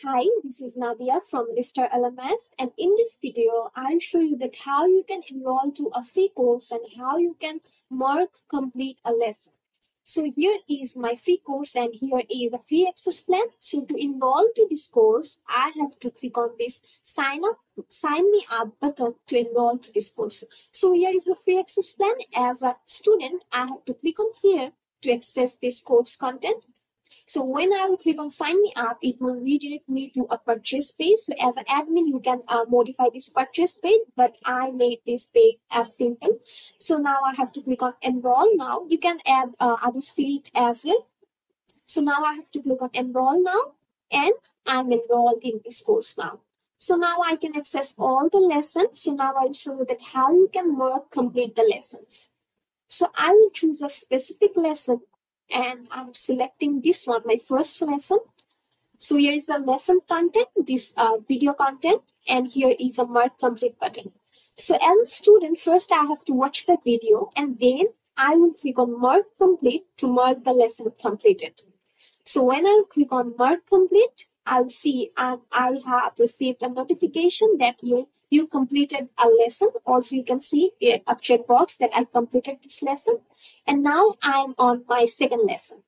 Hi, this is Nadia from LifterLMS, and in this video, I'll show you that how you can enroll to a free course and how you can mark complete a lesson. So here is my free course and here is the free access plan. So to enroll to this course, I have to click on this sign me up button to enroll to this course. So here is the free access plan. As a student, I have to click on here to access this course content. So when I will click on sign me up, it will redirect me to a purchase page. So as an admin, you can modify this purchase page, but I made this page as simple. So now I have to click on enroll now. You can add other field as well. So now I have to click on enroll now, and I'm enrolled in this course now. So now I can access all the lessons. So now I'll show you that how you can complete the lessons. So I will choose a specific lesson and I'm selecting this one, my first lesson. So here is the lesson content, this video content, and here is a mark complete button. So as a student, first I have to watch the video and then I will click on mark complete to mark the lesson completed. So when I click on mark complete, I'll see I have received a notification that you completed a lesson. Also, you can see a checkbox that I completed this lesson. And now I'm on my second lesson.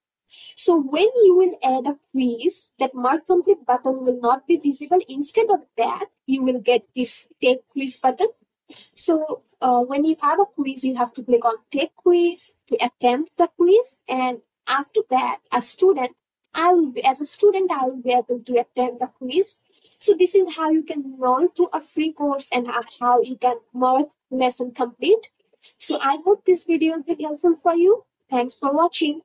So when you will add a quiz, that mark complete button will not be visible. Instead of that, you will get this take quiz button. So when you have a quiz, you have to click on take quiz to attempt the quiz. And after that, as a student, I will be able to attempt the quiz. So this is how you can enroll to a free course and how you can mark lesson complete. So I hope this video will be helpful for you. Thanks for watching.